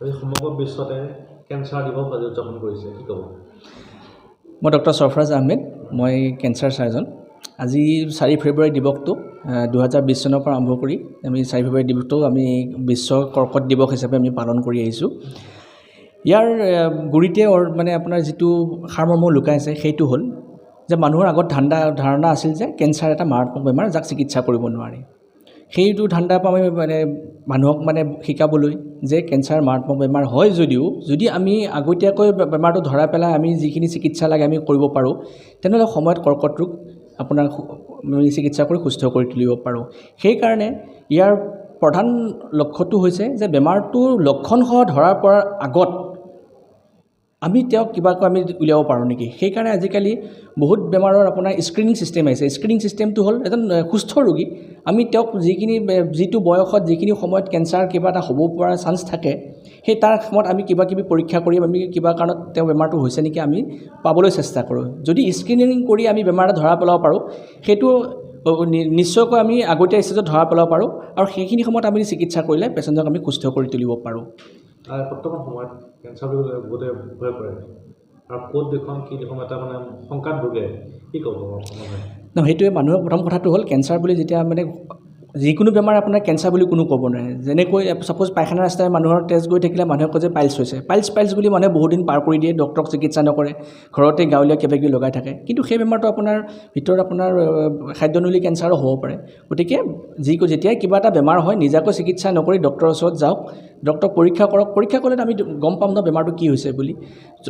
এই সমগ্ৰ বিশ্বতে কেঞ্চাৰ দিৱস আজি উদযাপন কৰিছে, কি ক'ব? মই ডক্টৰ সৰফৰাজ আহমেদ, মই কেঞ্চাৰ চাৰ্জন। আজি 4 ফেব্ৰুৱাৰী দিৱসটো 2020 চনৰ পৰা আৰম্ভ কৰি আমি 4 ফেব্ৰুৱাৰী দিৱসটো আমি বিশ্ব কৰ্কট দিৱস হিচাপে আমি পালন কৰি আহিছোঁ। ইয়াৰ গুৰিতে মানে আপোনাৰ যিটো সাৰমৰ্ম লুকাই আছে সেইটো হ'ল যে মানুহৰ আগত ধাৰণা আছিল যে কেঞ্চাৰ এটা মাৰাত্মক বেমাৰ, যাক চিকিৎসা কৰিব নোৱাৰে। সেইটো ধাৰণাৰ পৰা আমি মানে মানুহক মানে শিকাবলৈ যে কেঞ্চাৰ মাৰাত্মক বেমাৰ হয় যদিও যদি আমি আগতীয়াকৈ বেমাৰটো ধৰাই পেলাই আমি যিখিনি চিকিৎসা লাগে আমি কৰিব পাৰোঁ, তেনেহ'লে সময়ত কৰ্কট ৰোগ আপোনাৰ চিকিৎসা কৰি সুস্থ কৰি তুলিব পাৰোঁ। সেইকাৰণে ইয়াৰ প্ৰধান লক্ষ্যটো হৈছে যে বেমাৰটোৰ লক্ষণসহ ধৰা পৰাৰ আগত আমি তেওঁক কিবাকৈ আমি উলিয়াব পাৰোঁ নেকি। সেইকাৰণে আজিকালি বহুত বেমাৰৰ আপোনাৰ স্ক্ৰিনিং ছিষ্টেম আহিছে। স্ক্ৰিনিং ছিষ্টেমটো হ'ল এজন সুস্থ ৰোগী, আমি তেওঁক যিটো বয়সত যিখিনি সময়ত কেঞ্চাৰ কিবা এটা হ'ব পৰা চান্স থাকে, সেই তাৰ সময়ত আমি কিবাকিবি পৰীক্ষা কৰি আমি কিবা কাৰণত তেওঁ বেমাৰটো হৈছে নেকি আমি পাবলৈ চেষ্টা কৰোঁ। যদি স্ক্ৰিনিং কৰি আমি বেমাৰ এটা ধৰা পেলাব পাৰোঁ, সেইটো নিশ্চয়কৈ আমি আগতীয়া ষ্টেজত ধৰা পেলাব পাৰোঁ আৰু সেইখিনি সময়ত আমি চিকিৎসা কৰিলে পেচেণ্টক আমি সুস্থ কৰি তুলিব পাৰোঁ। বৰ্তমান সময়ত কেঞ্চাৰ বুলি ক'লে বহুতে ভয় কৰে আৰু ক'ত দেখোন কি দেখোন এটা মানে শংকাত ভোগে, কি ক'ব? সেইটোৱে মানুহৰ প্ৰথম কথাটো হ'ল কেঞ্চাৰ বুলি যেতিয়া মানে যিকোনো বেমাৰ আপোনাৰ কেঞ্চাৰ বুলি কোনো ক'ব নোৱাৰে। যেনেকৈ ছাপ'জ পায়খানা ৰাস্তাৰে মানুহৰ তেজ গৈ থাকিলে মানুহে কয় যে পাইলছ হৈছে, পাইলছ বুলি মানুহে বহুত দিন পাৰ কৰি দিয়ে, ডক্তৰক চিকিৎসা নকৰে, ঘৰতে গাঁৱলীয়া কিবাকিবি লগাই থাকে। কিন্তু সেই বেমাৰটো আপোনাৰ ভিতৰত আপোনাৰ খাদ্যনলী কেঞ্চাৰো হ'ব পাৰে। গতিকে যেতিয়াই কিবা এটা বেমাৰ হয় নিজাকৈ চিকিৎসা নকৰি ডক্তৰৰ ওচৰত যাওক, ডক্তৰক পৰীক্ষা কৰক। পৰীক্ষা কৰিলে আমি গম পাম ন বেমাৰটো কি হৈছে বুলি।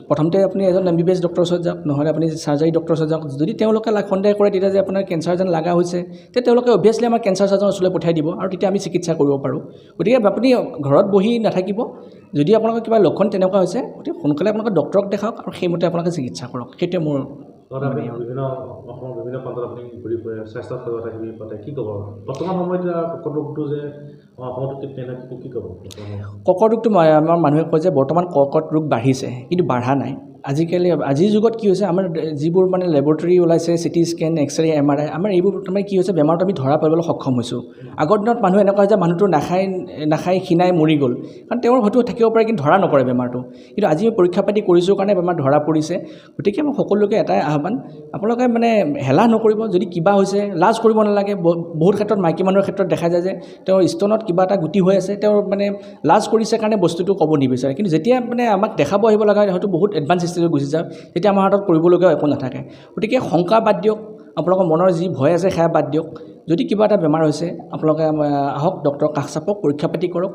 প্ৰথমতে আপুনি এজন MBBS ডক্তৰৰ ওচৰত যাওক, নহ'লে আপুনি চাৰ্জাৰী ডক্তৰৰ ওচৰত যাওক। যদি তেওঁলোকে সন্দেহ কৰে তেতিয়া যে আপোনাৰ কেঞ্চাৰ যেন লগা হৈছে, তেতিয়া তেওঁলোকে অভিয়াছলি আমাৰ কেঞ্চাৰ চাৰ্জনৰ ওচৰলৈ পঠিয়াই দিব আৰু তেতিয়া আমি চিকিৎসা কৰিব পাৰোঁ। গতিকে আপুনি ঘৰত বহি নাথাকিব, যদি আপোনালোকৰ কিবা লক্ষণ তেনেকুৱা হৈছে গতিকে সোনকালে আপোনালোকে ডক্তৰক দেখাওক আৰু সেইমতে আপোনালোকে চিকিৎসা কৰক। সেইটোৱে মোৰ অসমৰ বিভিন্ন প্ৰান্তত আপুনি ঘূৰি ফুৰে, স্বাস্থ্য সেৱা শিবিৰ পাতে, কি ক'ব? বৰ্তমান সময়ত কৰ্কট ৰোগটো যে অসমতো কি ক'ব? কৰ্কট ৰোগটো আমাৰ মানুহে কয় যে বৰ্তমান কৰ্কট ৰোগ বাঢ়িছে, কিন্তু বাঢ়া নাই। আজিৰ যুগত কি হৈছে, আমাৰ যিবোৰ মানে লেবৰেটৰী ওলাইছে, CT স্কেন, এক্সৰে, MRI, আমাৰ এইবোৰ তাৰমানে কি হৈছে বেমাৰটো আমি ধৰা পেলাবলৈ সক্ষম হৈছোঁ। আগৰ দিনত মানুহ এনেকুৱা হয় যে মানুহটো নাখায় খিনাই মৰি গ'ল, কাৰণ তেওঁৰ হয়তো থাকিব পাৰে কিন্তু ধৰা নপৰে বেমাৰটো। কিন্তু আজি আমি পৰীক্ষা পাতি কৰিছোঁ কাৰণে বেমাৰ ধৰা পৰিছে। গতিকে মই সকলোকে এটাই আহ্বান, আপোনালোকে মানে হেলা নকৰিব। যদি কিবা হৈছে লাজ কৰিব নালাগে। বহুত ক্ষেত্ৰত মাইকী মানুহৰ ক্ষেত্ৰত দেখা যায় যে তেওঁৰ স্তনত কিবা এটা গুটি হৈ আছে, তেওঁৰ মানে লাজ কৰিছে কাৰণে বস্তুটো ক'ব নিবিচাৰে। কিন্তু যেতিয়া মানে আমাক দেখাব আহিব লগা হয় হয়তো বহুত এডভান্স ষ্টেজত গুচি যায়, তেতিয়া আমাৰ হাতত কৰিবলগীয়া একো নাথাকে। গতিকে শংকা বাদ দিয়ক, আপোনালোকৰ মনৰ যি ভয় আছে সেয়া বাদ দিয়ক। যদি কিবা এটা বেমাৰ হৈছে আপোনালোকে আহক, ডক্তৰৰ কাষ চাপক, পৰীক্ষা পাতি কৰক।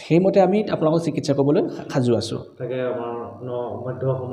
সেইমতে আমি আপোনালোকক চিকিৎসা কৰিবলৈ সাজু আছোঁ। তাকে আমাৰ মধ্য অসমৰ